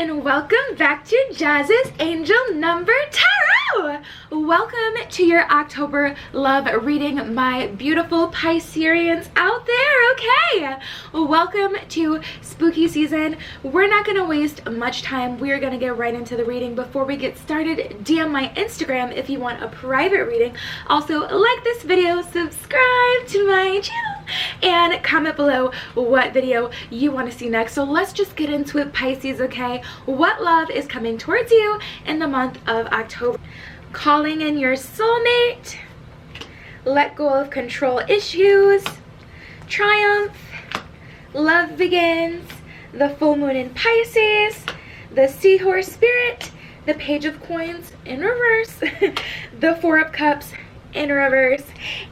and welcome back to Jazz's Angel Number Tarot. Welcome to your October love reading, my beautiful Pisceans out there. Okay, welcome to spooky season. We're not going to waste much time. We're going to get right into the reading. Before we get started, DM my Instagram if you want a private reading. Also, like this video, subscribe to my channel, and comment below what video you want to see next. So let's just get into it, Pisces, okay? What love is coming towards you in the month of October? Calling in your soulmate, let go of control issues, triumph, love begins, the full moon in Pisces, the seahorse spirit, the page of coins in reverse, the four of cups in reverse,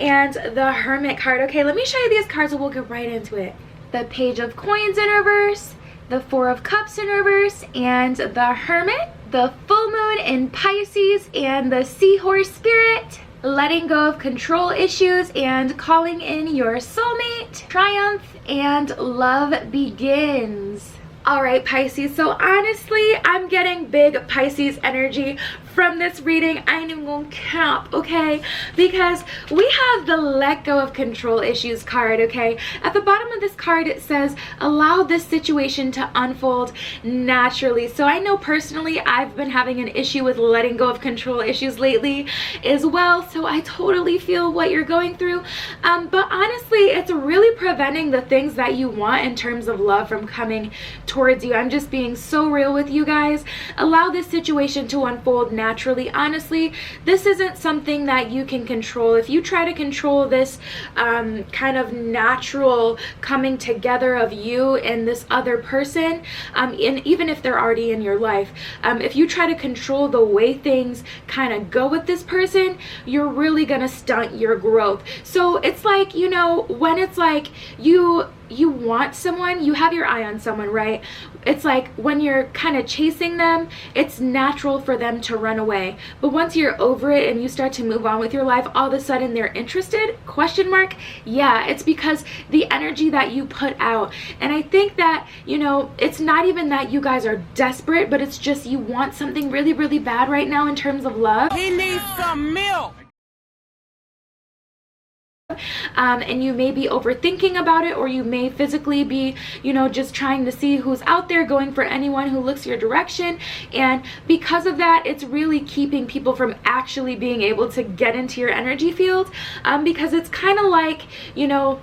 and the hermit card. Okay, let me show you these cards and we'll get right into it. The page of coins in reverse, the four of cups in reverse, and the hermit, the full moon in Pisces, and the seahorse spirit, letting go of control issues and calling in your soulmate, triumph, and love begins. All right, Pisces, so honestly, I'm getting big Pisces energy from this reading. I ain't even gonna cap, okay? Because we have the let go of control issues card, okay? At the bottom of this card, it says, allow this situation to unfold naturally. So I know personally, I've been having an issue with letting go of control issues lately as well. So I totally feel what you're going through. But honestly, it's really preventing the things that you want in terms of love from coming towards you. I'm just being so real with you guys. Allow this situation to unfold naturally. Honestly, this isn't something that you can control. If you try to control this kind of natural coming together of you and this other person, and even if they're already in your life, if you try to control the way things kind of go with this person, you're really gonna stunt your growth. So it's like, you know, when it's like you want someone, you have your eye on someone, right? It's like when you're kind of chasing them, it's natural for them to run away. But once you're over it and you start to move on with your life, all of a sudden they're interested? Question mark? Yeah, it's because the energy that you put out. And I think that, you know, it's not even that you guys are desperate, but it's just you want something really, really bad right now in terms of love. He needs some milk. And you may be overthinking about it, or you may physically be, you know, just trying to see who's out there, going for anyone who looks your direction. And because of that, it's really keeping people from actually being able to get into your energy field, because it's kind of like, you know,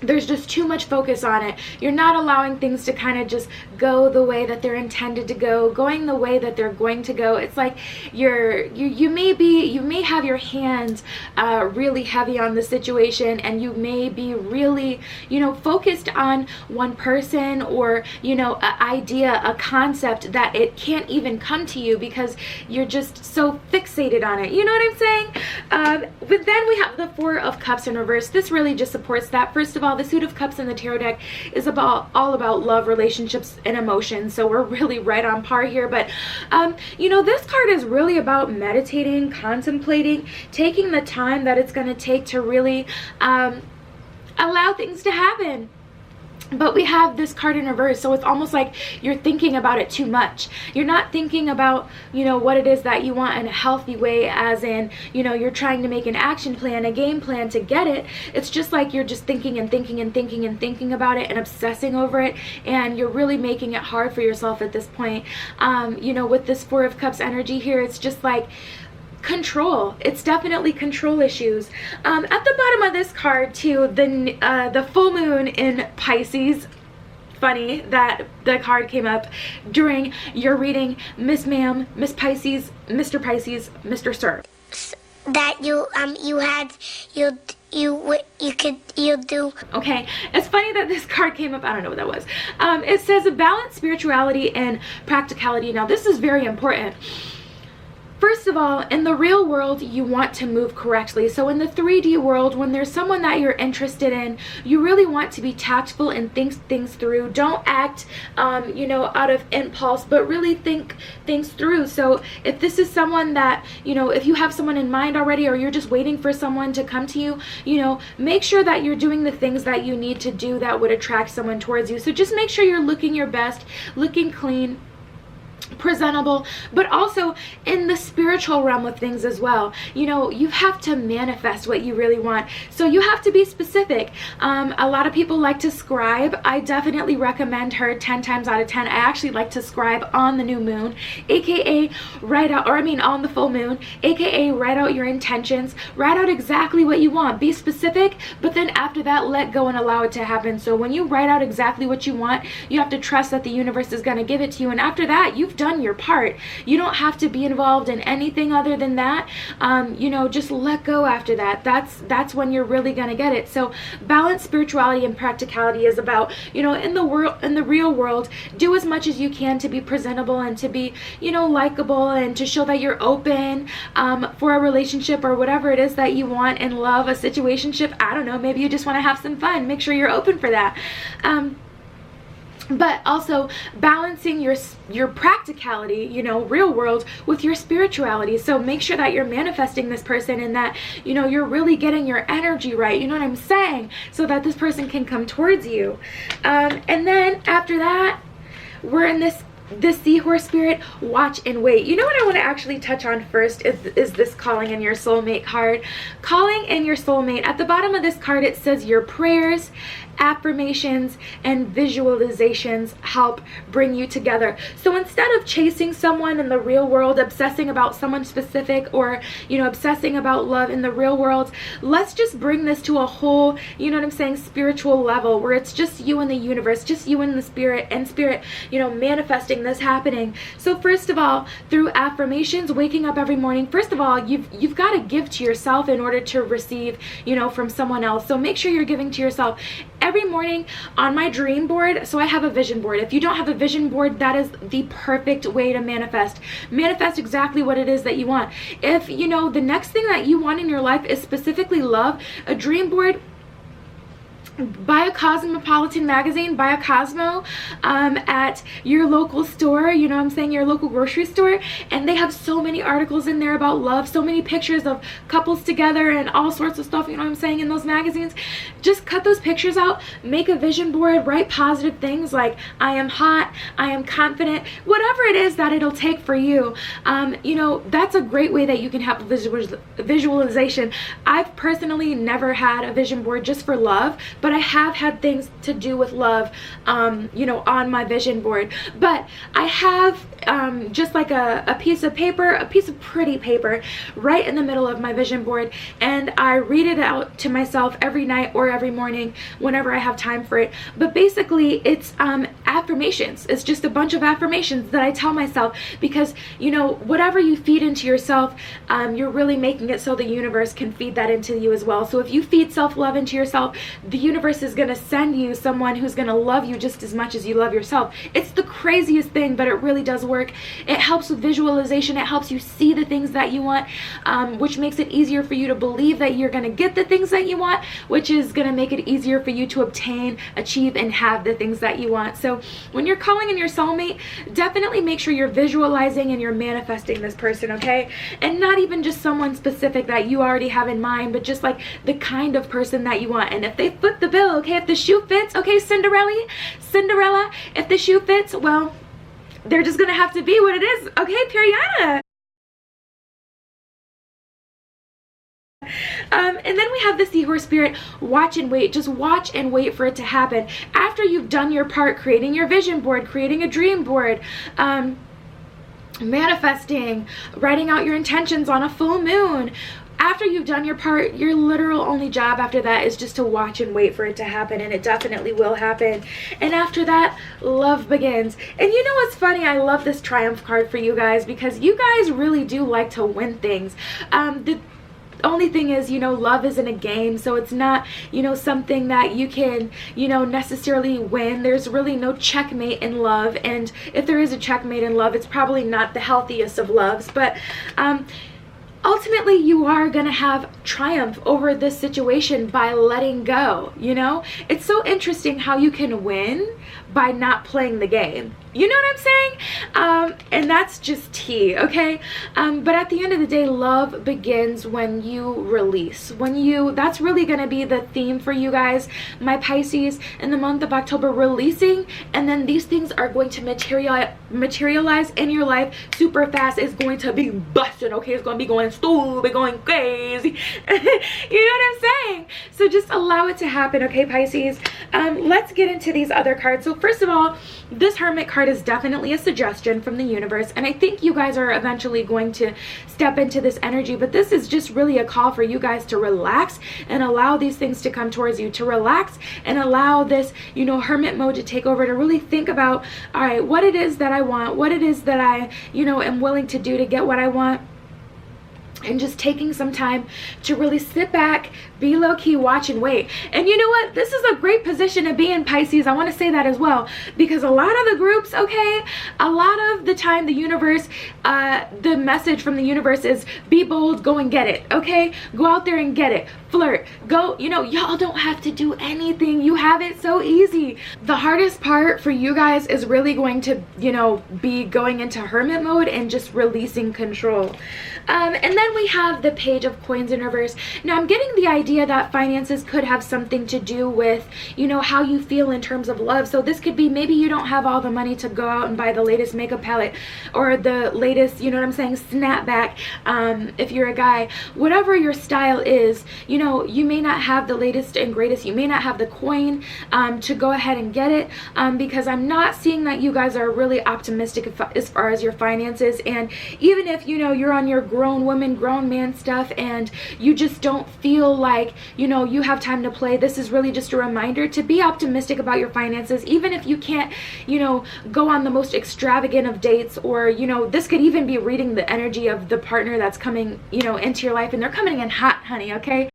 there's just too much focus on it. You're not allowing things to kind of just go the way that they're intended to go, going the way that they're going to go. It's like you may have your hands really heavy on the situation, and you may be really, you know, focused on one person, or, you know, an idea, a concept that it can't even come to you because you're just so fixated on it. You know what I'm saying? But then we have the four of cups in reverse. This really just supports that. First of all, the suit of cups in the tarot deck is all about love, relationships, and emotions, so we're really right on par here. But you know, this card is really about meditating, contemplating, taking the time that it's going to take to really allow things to happen. But we have this card in reverse, so it's almost like you're thinking about it too much. You're not thinking about, you know, what it is that you want in a healthy way, as in, you know, you're trying to make an action plan, a game plan to get it. It's just like you're just thinking and thinking and thinking and thinking about it and obsessing over it, and you're really making it hard for yourself at this point. You know, with this four of cups energy here, it's just like control. It's definitely control issues. At the bottom of this card too, the full moon in Pisces. Funny that the card came up during your reading, Miss Ma'am, Miss Pisces, Mr. Pisces, Mr. Sir. That you do. Okay, it's funny that this card came up. I don't know what that was. It says a balanced spirituality and practicality. Now this is very important. First of all, in the real world, you want to move correctly. So in the 3D world, when there's someone that you're interested in, you really want to be tactful and think things through. Don't act, you know, out of impulse, but really think things through. So if this is someone that, you know, if you have someone in mind already, or you're just waiting for someone to come to you, you know, make sure that you're doing the things that you need to do that would attract someone towards you. So just make sure you're looking your best, looking clean, presentable, but also in the spiritual realm of things as well. You know, you have to manifest what you really want, so you have to be specific. A lot of people like to scribe. I definitely recommend her 10 times out of 10. I actually like to scribe on the new moon, aka write out, or I mean on the full moon, aka write out your intentions, write out exactly what you want, be specific, but then after that, let go and allow it to happen. So when you write out exactly what you want, you have to trust that the universe is going to give it to you, and after that, you've done your part. You don't have to be involved in anything other than that. You know, just let go after that. That's when you're really gonna get it. So balance spirituality and practicality is about, you know, in the real world, do as much as you can to be presentable and to be, you know, likable, and to show that you're open for a relationship or whatever it is that you want in love, a situationship. I don't know, maybe you just want to have some fun. Make sure you're open for that. But also balancing your practicality, you know, real world, with your spirituality. So make sure that you're manifesting this person and that, you know, you're really getting your energy right, you know what I'm saying, so that this person can come towards you. And then after that, we're in this seahorse spirit, watch and wait. You know what I want to actually touch on first is this calling in your soulmate card. Calling in your soulmate. At the bottom of this card, it says your prayers, affirmations, and visualizations help bring you together. So instead of chasing someone in the real world, obsessing about someone specific, or, you know, obsessing about love in the real world, let's just bring this to a whole, you know what I'm saying, spiritual level, where it's just you and the universe, just you and the spirit, and spirit, you know, manifesting this happening. So first of all, through affirmations, waking up every morning, first of all, you've got to give to yourself in order to receive, you know, from someone else. So make sure you're giving to yourself. Every morning on my dream board, so I have a vision board. If you don't have a vision board, that is the perfect way to manifest. Manifest exactly what it is that you want. If, you know, the next thing that you want in your life is specifically love, a dream board, buy a Cosmopolitan magazine, buy a Cosmo at your local store, you know what I'm saying, your local grocery store, and they have so many articles in there about love, so many pictures of couples together and all sorts of stuff, you know what I'm saying, in those magazines. Just cut those pictures out, make a vision board, write positive things like I am hot, I am confident, whatever it is that it'll take for you. You know, that's a great way that you can have a visualization. I've personally never had a vision board just for love, but I have had things to do with love, you know, on my vision board. But I have just like a piece of paper, a piece of pretty paper right in the middle of my vision board, and I read it out to myself every night or every morning whenever I have time for it. But basically it's affirmations. It's just a bunch of affirmations that I tell myself, because, you know, whatever you feed into yourself, you're really making it so the universe can feed that into you as well. So if you feed self-love into yourself, the universe is going to send you someone who's going to love you just as much as you love yourself. It's the craziest thing, but it really does work. It helps with visualization. It helps you see the things that you want, which makes it easier for you to believe that you're going to get the things that you want, which is going to make it easier for you to obtain, achieve, and have the things that you want. So when you're calling in your soulmate, definitely make sure you're visualizing and you're manifesting this person, okay? And not even just someone specific that you already have in mind, but just like the kind of person that you want. And if they foot the bill, okay, if the shoe fits, okay, Cinderella, if the shoe fits, well, they're just gonna have to be what it is, okay, Periana. And then we have the seahorse spirit, watch and wait. Just watch and wait for it to happen. After you've done your part, creating your vision board, creating a dream board, manifesting, writing out your intentions on a full moon, after you've done your part, your literal only job after that is just to watch and wait for it to happen, and it definitely will happen. And after that, love begins. And you know what's funny? I love this triumph card for you guys, because you guys really do like to win things. The only thing is, you know, love isn't a game, so it's not, you know, something that you can, you know, necessarily win. There's really no checkmate in love, and if there is a checkmate in love, it's probably not the healthiest of loves. But ultimately, you are gonna have triumph over this situation by letting go, you know? It's so interesting how you can win by not playing the game. You know what I'm saying? And that's just tea, okay? But at the end of the day, love begins when you release. That's really gonna be the theme for you guys, my Pisces, in the month of October, releasing, and then these things are going to materialize in your life super fast. It's going to be busting, okay? It's going to be going stupid, going crazy. You know what I'm saying? So just allow it to happen, okay, Pisces? Let's get into these other cards. So first of all, this Hermit card is definitely a suggestion from the universe, and I think you guys are eventually going to step into this energy, but this is just really a call for you guys to relax and allow these things to come towards you, to relax and allow this, you know, hermit mode to take over, to really think about, all right, what it is that I want, what it is that I, you know, am willing to do to get what I want. And just taking some time to really sit back, be low-key, watch and wait. And you know what? This is a great position to be in, Pisces. I want to say that as well, because a lot of the groups, okay, a lot of the time the universe, the message from the universe is be bold, go and get it, okay? Go out there and get it. Flirt. Go, you know, y'all don't have to do anything. You have it so easy. The hardest part for you guys is really going to, you know, be going into hermit mode and just releasing control. And then we have the Page of Coins in reverse. Now I'm getting the idea that finances could have something to do with, you know, how you feel in terms of love. So this could be, maybe you don't have all the money to go out and buy the latest makeup palette or the latest, you know what I'm saying, snapback. If you're a guy, whatever your style is, you know, you may not have the latest and greatest. You may not have the coin to go ahead and get it, because I'm not seeing that you guys are really optimistic as far as your finances. And even if, you know, you're on your grown woman, grown man stuff and you just don't feel like, you know, you have time to play, this is really just a reminder to be optimistic about your finances. Even if you can't, you know, go on the most extravagant of dates, or, you know, this could even be reading the energy of the partner that's coming, you know, into your life, and they're coming in hot, honey, okay?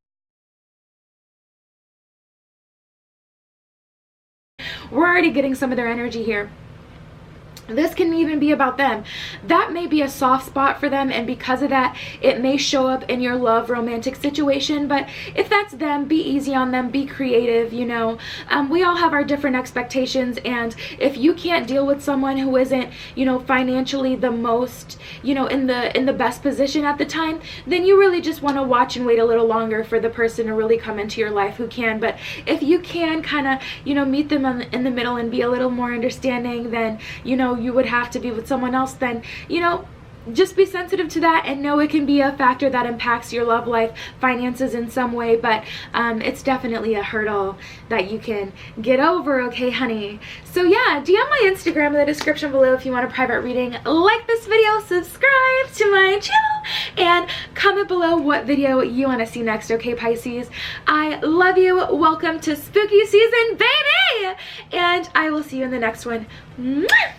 We're already getting some of their energy here. This can even be about them. That may be a soft spot for them, and because of that, it may show up in your love romantic situation. But if that's them, be easy on them, be creative, you know. We all have our different expectations, and if you can't deal with someone who isn't, you know, financially the most, you know, in the best position at the time, then you really just want to watch and wait a little longer for the person to really come into your life who can. But if you can kind of, you know, meet them in the middle and be a little more understanding than, you know, you would have to be with someone else, then, you know, just be sensitive to that and know it can be a factor that impacts your love life, finances in some way, but it's definitely a hurdle that you can get over, okay, honey? So yeah, DM my Instagram in the description below if you want a private reading. Like this video, subscribe to my channel, and comment below what video you want to see next, okay, Pisces? I love you. Welcome to spooky season, baby! And I will see you in the next one. Mwah!